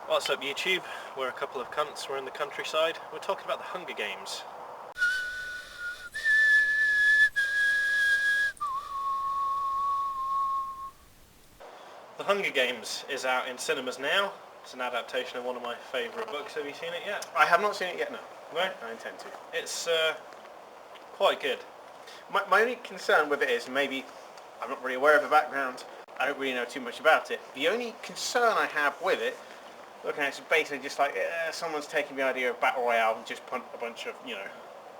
What's up, YouTube? We're a couple of cunts, we're in the countryside. We're talking about the Hunger Games. The Hunger Games is out in cinemas now. It's an adaptation of one of my favourite books. Have you seen it yet? I have not seen it yet, no. No? I intend to. It's quite good. My only concern with it is, maybe I'm not really aware of the background, I don't really know too much about it. The only concern I have with it, looking at it, is basically just like, someone's taken the idea of Battle Royale and just put a bunch of,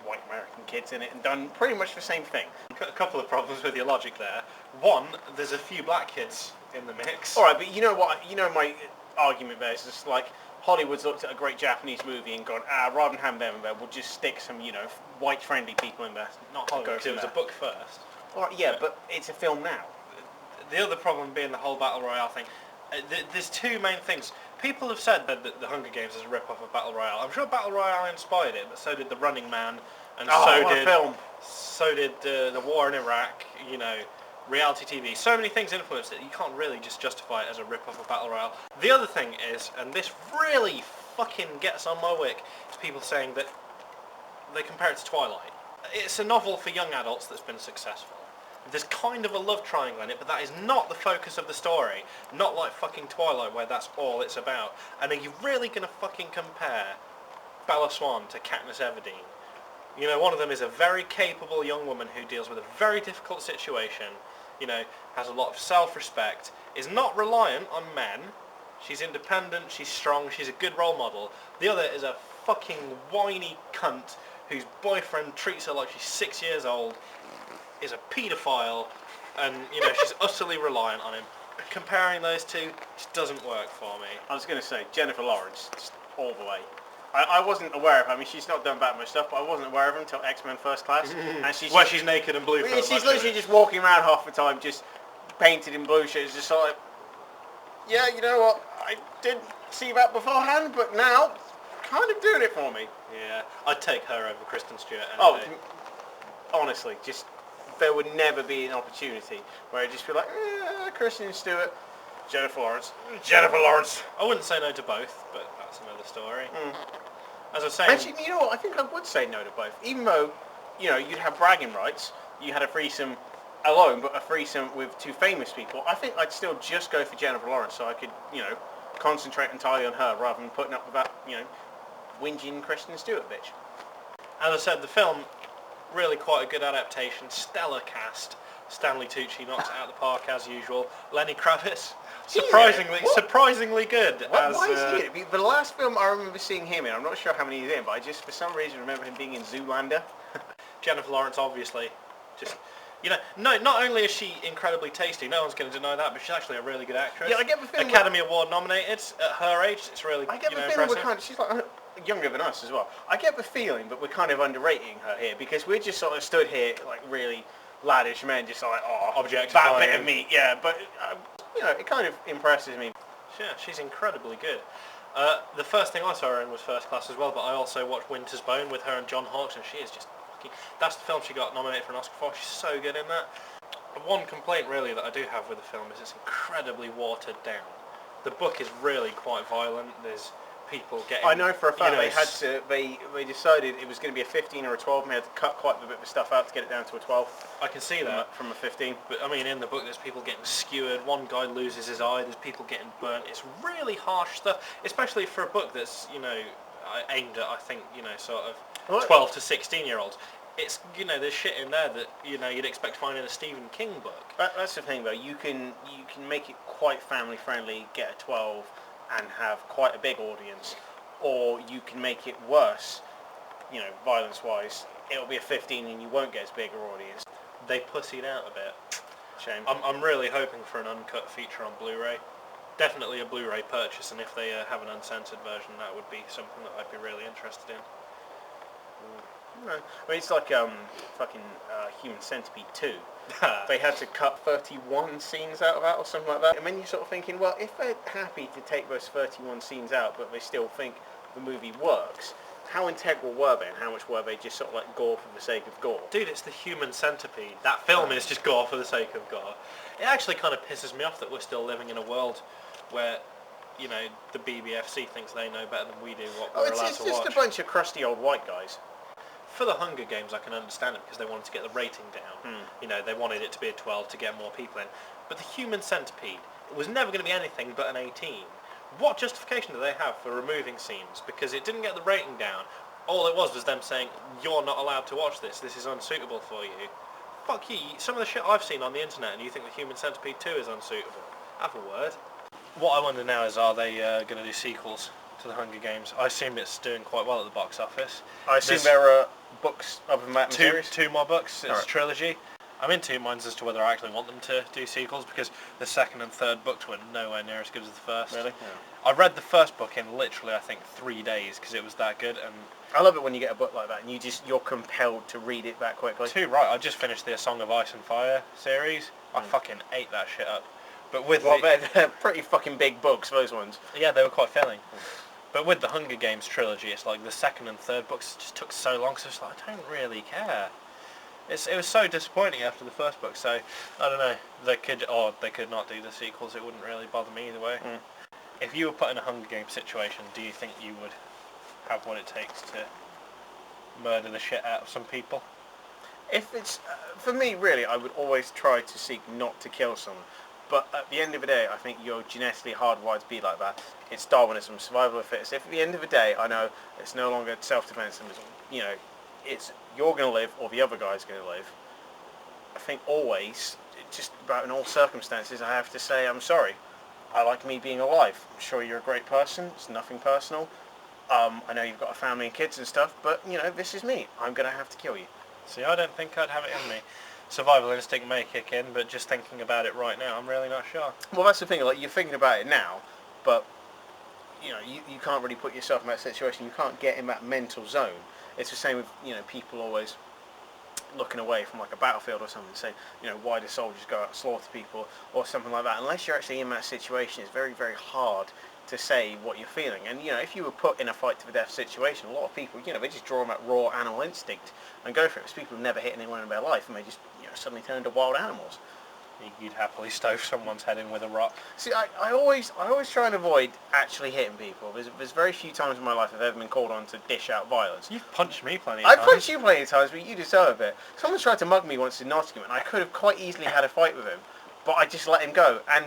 white American kids in it and done pretty much the same thing. A couple of problems with your logic there. One, there's a few black kids in the mix. Alright, but you know what, my argument there is just like, Hollywood's looked at a great Japanese movie and gone, rather than have them there, we'll just stick some, white-friendly people in there. Not Hollywood, because it was a book first. Alright, yeah, but it's a film now. The other problem being the whole Battle Royale thing. There's two main things. People have said that the Hunger Games is a rip-off of Battle Royale. I'm sure Battle Royale inspired it, but so did The Running Man, and so did the war in Iraq. Reality TV. So many things influenced it. You can't really just justify it as a rip-off of Battle Royale. The other thing is, and this really fucking gets on my wick, is people saying that they compare it to Twilight. It's a novel for young adults that's been successful. There's kind of a love triangle in it, but that is not the focus of the story. Not like fucking Twilight, where that's all it's about. And are you really going to fucking compare Bella Swan to Katniss Everdeen? One of them is a very capable young woman who deals with a very difficult situation, has a lot of self-respect, is not reliant on men. She's independent, she's strong, she's a good role model. The other is a fucking whiny cunt whose boyfriend treats her like she's 6 years old, is a paedophile, and she's utterly reliant on him. Comparing those two just doesn't work for me. I was going to say Jennifer Lawrence, just all the way. I wasn't aware of her. I mean, she's not done that much stuff, but I wasn't aware of her until X-Men First Class. And she's naked and blue. She's literally just walking around half the time, just painted in blue shit. It's just like, yeah, you know what? I didn't see that beforehand, but now, kind of doing it for me. Yeah, I'd take her over Kristen Stewart. Oh, honestly, just there would never be an opportunity where I'd just be like, Kristen Stewart, Jennifer Lawrence. I wouldn't say no to both, but that's another story. As I was saying... Actually, you know what? I think I would say no to both. Even though, you'd have bragging rights. You had a threesome alone, but a threesome with two famous people. I think I'd still just go for Jennifer Lawrence so I could, concentrate entirely on her rather than putting up with that, whinging Kristen Stewart bitch. As I said, the film, really quite a good adaptation. Stellar cast. Stanley Tucci knocks it out of the park as usual. Lenny Kravitz, surprisingly good. Why is he in it? The last film I remember seeing him in, I'm not sure how many he's in, but I just for some reason remember him being in Zoolander. Jennifer Lawrence, obviously, just not only is she incredibly tasty, no one's going to deny that, but she's actually a really good actress. Yeah, I get the feeling Academy Award nominated at her age. It's really I get the feeling impressive. she's like younger than us as well. I get the feeling that we're kind of underrating her here because we're just sort of stood here like really laddish men, just like, objectifying that bit of meat, yeah, but, it kind of impresses me. Yeah, she's incredibly good. The first thing I saw her in was First Class as well, but I also watched Winter's Bone with her and John Hawkes, and she is just fucking... That's the film she got nominated for an Oscar for. She's so good in that. One complaint, really, that I do have with the film is it's incredibly watered down. The book is really quite violent. There's people getting... I know for a fact they decided it was going to be a 15 or a 12 and they had to cut quite a bit of stuff out to get it down to a 12. I can see that. From a 15. But I mean, in the book there's people getting skewered, one guy loses his eye, there's people getting burnt. It's really harsh stuff, especially for a book that's, aimed at, I think, sort of 12 to 16 year olds. It's, there's shit in there that, you'd expect to find in a Stephen King book. That's the thing though, you can make it quite family friendly, get a 12 and have quite a big audience, or you can make it worse, violence wise, it'll be a 15 and you won't get as big an audience. They pussied out a bit. Shame. I'm really hoping for an uncut feature on Blu-ray. Definitely a Blu-ray purchase, and if they have an uncensored version, that would be something that I'd be really interested in. No. I mean, it's like fucking Human Centipede 2. They had to cut 31 scenes out of that or something like that. And then you're sort of thinking, well, if they're happy to take those 31 scenes out, but they still think the movie works, how integral were they, and how much were they just sort of like gore for the sake of gore? Dude, it's the Human Centipede. That film is just gore for the sake of gore. It actually kind of pisses me off that we're still living in a world where you know, the BBFC thinks they know better than we do what we're allowed to watch. It's just a bunch of crusty old white guys. For the Hunger Games, I can understand it because they wanted to get the rating down. You know, they wanted it to be a 12 to get more people in. But the Human Centipede, it was never going to be anything but an 18. What justification do they have for removing scenes? Because it didn't get the rating down. All it was them saying, you're not allowed to watch this. This is unsuitable for you. Fuck you. Some of the shit I've seen on the internet and you think the Human Centipede 2 is unsuitable. Have a word. What I wonder now is, are they going to do sequels to the Hunger Games? I assume it's doing quite well at the box office. I assume there are books other than that series? Two more books. It's a trilogy. I'm in two minds as to whether I actually want them to do sequels, because the second and third books were nowhere near as good as the first. Really? Yeah. I read the first book in literally, I think, 3 days because it was that good. And I love it when you get a book like that and you're compelled to read it that quickly. Too right. I just finished the A Song of Ice and Fire series. I fucking ate that shit up. But with they're pretty fucking big books, those ones. Yeah, they were quite filling. But with the Hunger Games trilogy, it's like the second and third books just took so long, so it's like, I don't really care. It was so disappointing after the first book, so I don't know. They could not do the sequels. It wouldn't really bother me either way. If you were put in a Hunger Games situation, do you think you would have what it takes to murder the shit out of some people? If it's for me, really, I would always try to seek not to kill someone. But at the end of the day, I think you're genetically hardwired to be like that. It's Darwinism, survival of the fittest. If at the end of the day, I know it's no longer self-defense, and you know, it's you're going to live or the other guy's going to live. I think always, just about in all circumstances, I have to say I'm sorry. I like me being alive. I'm sure you're a great person. It's nothing personal. I know you've got a family and kids and stuff, but you know, this is me. I'm going to have to kill you. See, I don't think I'd have it in me. Survival instinct may kick in, but just thinking about it right now, I'm really not sure. Well, that's the thing. Like, you're thinking about it now, but you know, you can't really put yourself in that situation. You can't get in that mental zone. It's the same with, you know, people always looking away from like a battlefield or something, saying, you know, why do soldiers go out and slaughter people or something like that? Unless you're actually in that situation, it's very, very hard to say what you're feeling. And you know, if you were put in a fight to the death situation, a lot of people, you know, they just draw on that raw animal instinct and go for it. Because people have never hit anyone in their life, and they just, you know, suddenly turn into wild animals. You'd happily stove someone's head in with a rock. See, I always try and avoid actually hitting people. There's very few times in my life I've ever been called on to dish out violence. You've punched me plenty of times. I've punched you plenty of times, but you deserve it. Someone tried to mug me once in Nottingham, and I could have quite easily had a fight with him, but I just let him go. And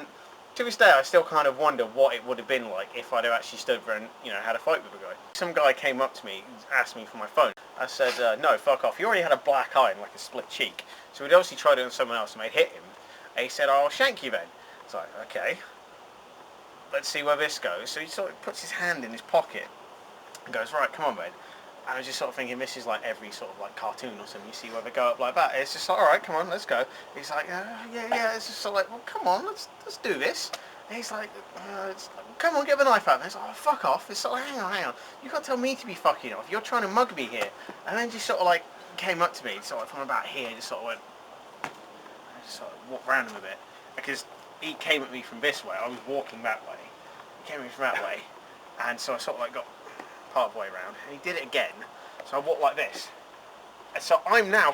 to this day, I still kind of wonder what it would have been like if I'd have actually stood there and, you know, had a fight with a guy. Some guy came up to me, asked me for my phone. I said, no, fuck off. You already had a black eye and like a split cheek. So we'd obviously tried it on someone else and they'd hit him. And he said, I'll shank you then. It's like, okay, let's see where this goes. So he sort of puts his hand in his pocket and goes, right, come on, mate. And I was just sort of thinking, this is like every sort of like cartoon or something. You see where they go up like that. It's just like, all right, come on, let's go. He's like, yeah. It's just sort of like, well, come on, let's do this. And he's like, come on, get the knife out. And he's like, oh, fuck off. It's like, hang on. You can't tell me to be fucking off. You're trying to mug me here. And then just sort of like came up to me, sort of from about here, just sort of went, sort of walked around him a bit, because he came at me from this way. I was walking that way. He came at me from that way, and so I sort of like got part of the way around, and he did it again. So I walked like this, and so I'm now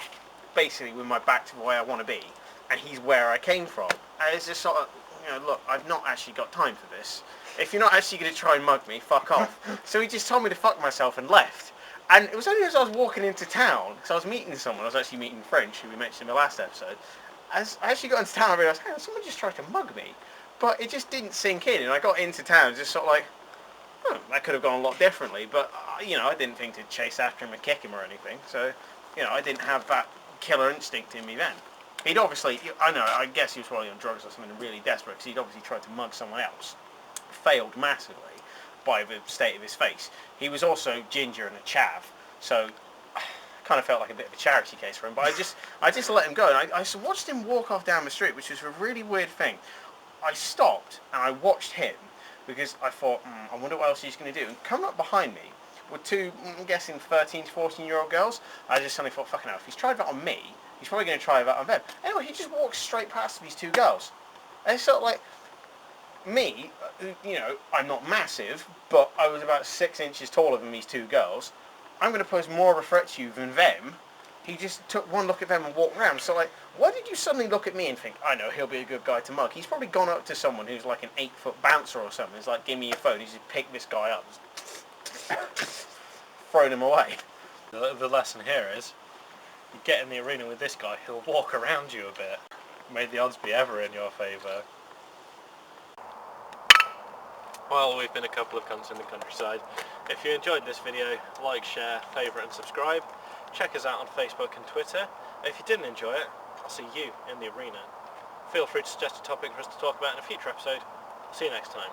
basically with my back to the way I want to be, and he's where I came from. And it's just sort of, you know, look, I've not actually got time for this. If you're not actually going to try and mug me, fuck off. So he just told me to fuck myself and left. And it was only as I was walking into town, because I was meeting someone. I was actually meeting French, who we mentioned in the last episode. As I actually got into town, I realised, hang on, someone just tried to mug me. But it just didn't sink in, and I got into town just sort of like, that could have gone a lot differently. But, you know, I didn't think to chase after him and kick him or anything. So, you know, I didn't have that killer instinct in me then. He'd obviously, I guess he was probably on drugs or something and really desperate, because he'd obviously tried to mug someone else. Failed massively by the state of his face. He was also ginger and a chav, so kind of felt like a bit of a charity case for him, but I just let him go, and I watched him walk off down the street, which was a really weird thing. I stopped and I watched him because I thought, I wonder what else he's going to do. And coming up behind me were two, I'm guessing 13 to 14-year-old girls. I just suddenly thought, fucking hell, if he's tried that on me, he's probably going to try that on them. Anyway, he just walked straight past these two girls. And it's sort of like, me, you know, I'm not massive, but I was about 6 inches taller than these two girls. I'm going to pose more of a threat to you than them. He just took one look at them and walked round. So like, why did you suddenly look at me and think, I know he'll be a good guy to mug? He's probably gone up to someone who's like an 8-foot bouncer or something. It's like, give me your phone. He's just picked this guy up, thrown him away. The lesson here is, you get in the arena with this guy, he'll walk around you a bit. May the odds be ever in your favour. Well, we've been a couple of cunts in the countryside. If you enjoyed this video, like, share, favourite and subscribe. Check us out on Facebook and Twitter. If you didn't enjoy it, I'll see you in the arena. Feel free to suggest a topic for us to talk about in a future episode. See you next time.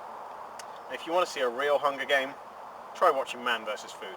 If you want to see a real Hunger Game, try watching Man vs. Food.